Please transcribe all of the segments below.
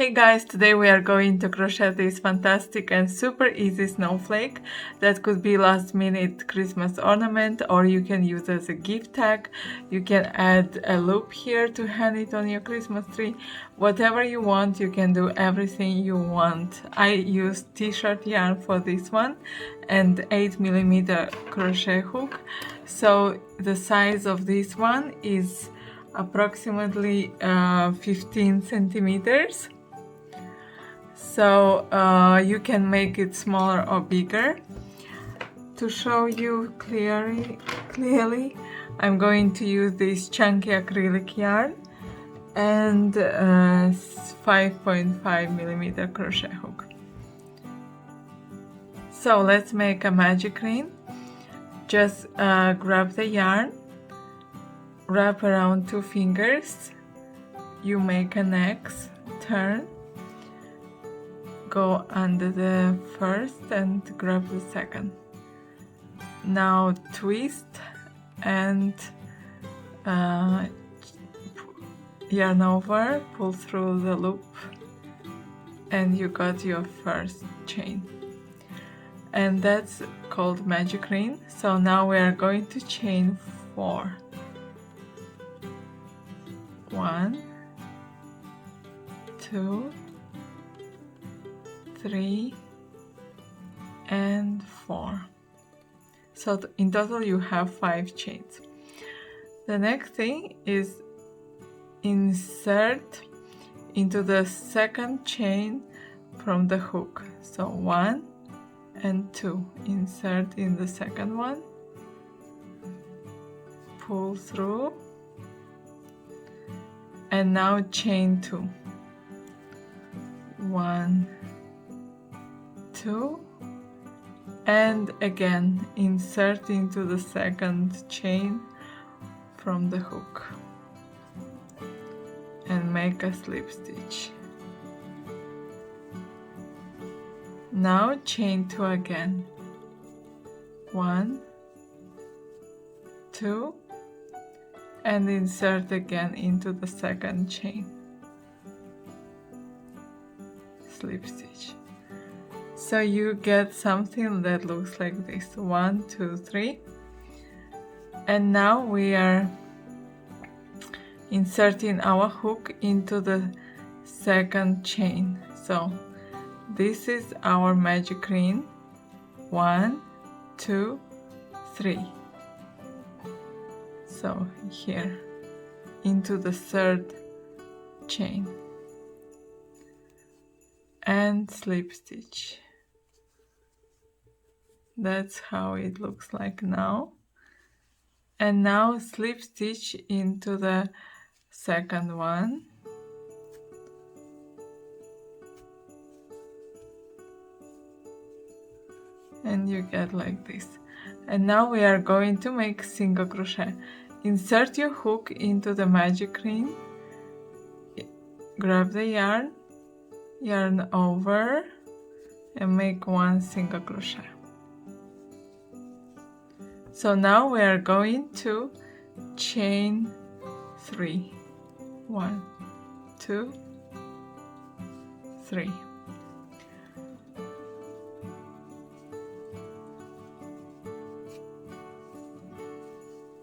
Hey guys, today we are going to crochet this fantastic and super easy snowflake that could be last minute Christmas ornament, or you can use as a gift tag. You can add a loop here to hang it on your Christmas tree. Whatever you want, you can do everything you want. I used t-shirt yarn for this one and 8mm crochet hook. So the size of this one is approximately 15 centimeters. So you can make it smaller or bigger. To show you clearly, I'm going to use this chunky acrylic yarn and 5.5mm crochet hook. So let's make a magic ring. Just grab the yarn, wrap around 2 fingers, you make an X, turn, go under the first and grab the second. Now twist and yarn over, pull through the loop, and you got your first chain. And that's called magic ring. So now we are going to chain 4. 1, 2, 3 and 4. So in total you have 5 chains. The next thing is insert into the second chain from the hook. So 1 and 2, insert in the second one, pull through, and now chain 2. 1, 2, and again insert into the second chain from the hook and make a slip stitch. Now chain 2 again. 1, 2, and insert again into the second chain. Slip stitch. So you get something that looks like this. 1, 2, 3. And now we are inserting our hook into the second chain. So this is our magic ring. 1, 2, 3. So here into the third chain and slip stitch. That's how it looks like now. And now slip stitch into the second one. And you get like this. And now we are going to make single crochet. Insert your hook into the magic ring, grab the yarn, yarn over, and make 1 single crochet. So now we are going to chain 3. 1, 2, 3.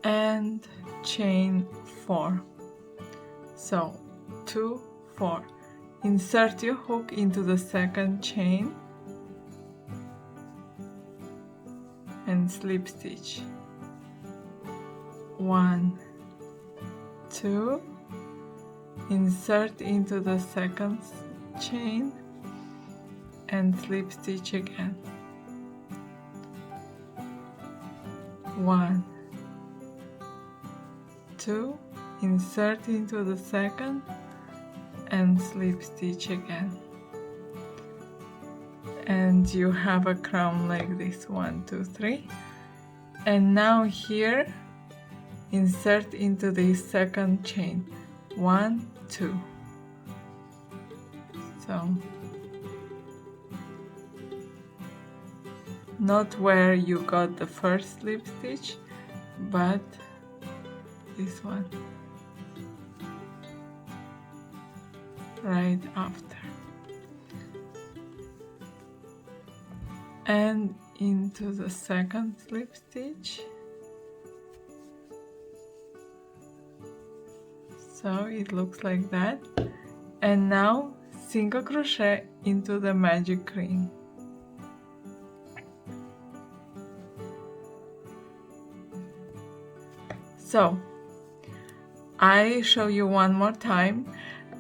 And chain 4. So 2, 4. Insert your hook into the second chain and slip stitch. 1, 2, insert into the second chain and slip stitch again. 1, 2, insert into the second and slip stitch again. And you have a crown like this. 1, 2, 3. And now here insert into the second chain. 1, 2. So not where you got the first slip stitch, but this one. right after. And into the second slip stitch. So it looks like that. And now single crochet into the magic ring. So I show you one more time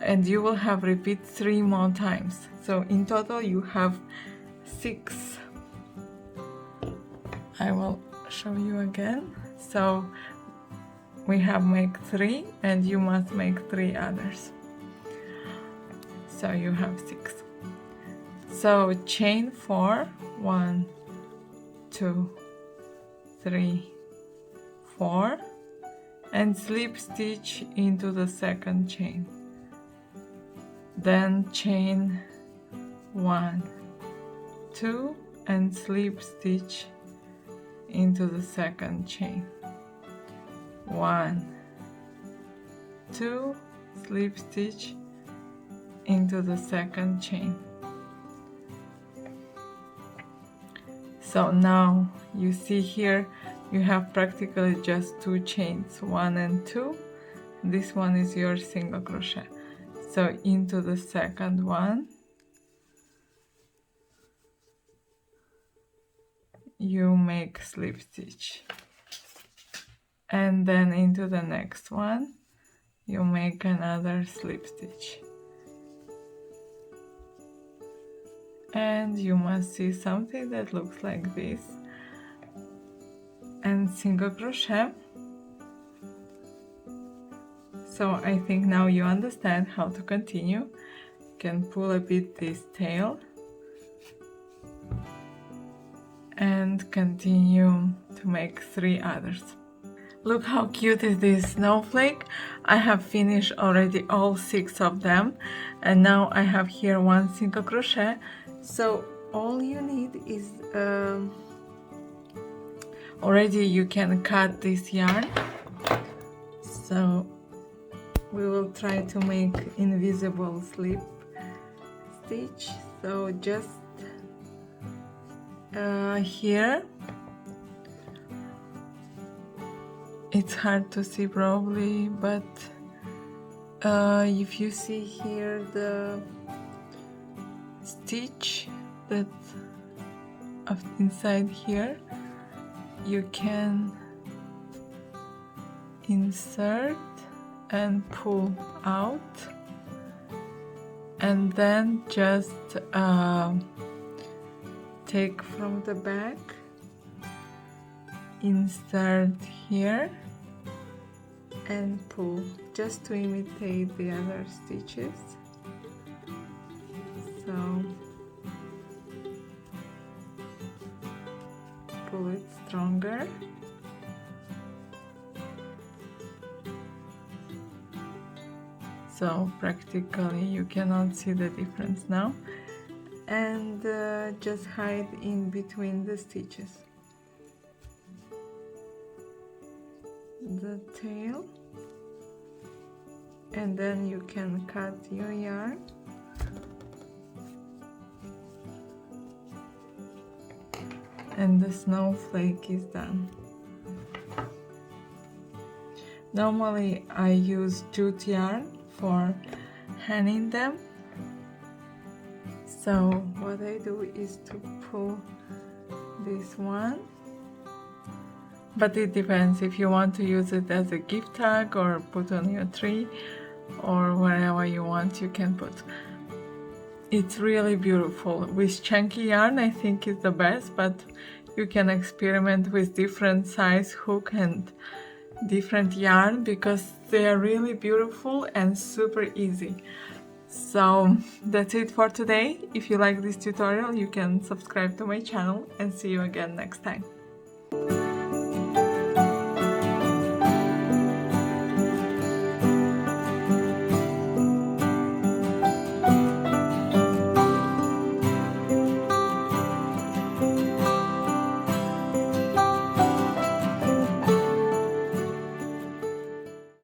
and you will have repeat 3 more times. So in total you have 6. I will show you again. So we have make 3 and you must make 3 others. So you have 6. So chain 4, 1, 2, 3, 4, and slip stitch into the second chain. Then chain 1, 2, and slip stitch into the second chain. 1, 2, slip stitch into the second chain. So now you see here you have practically just 2 chains, 1 and 2. This one is your single crochet. So into the second one you make slip stitch, and then into the next one you make another slip stitch, and you must see something that looks like this, and single crochet. So I think now you understand how to continue. You can pull a bit this tail and continue to make 3 others. Look how cute is this snowflake. I have finished already all 6 of them, and now I have here 1 single crochet. So all you need is already you can cut this yarn. So we will try to make invisible slip stitch. So just here, it's hard to see probably, but if you see here the stitch that inside here, you can insert and pull out, and then just take from the back, insert here and pull, just to imitate the other stitches. So pull it stronger. So practically you cannot see the difference now, and just hide in between the stitches the tail, and then you can cut your yarn and the snowflake is done. Normally I use jute yarn for hanging them. So what I do is to pull this one, but it depends if you want to use it as a gift tag or put on your tree or wherever you want you can put. It's really beautiful. With chunky yarn I think it's the best, but you can experiment with different size hook and different yarn because they are really beautiful and super easy. So that's it for today. If you like this tutorial, you can subscribe to my channel and see you again next time.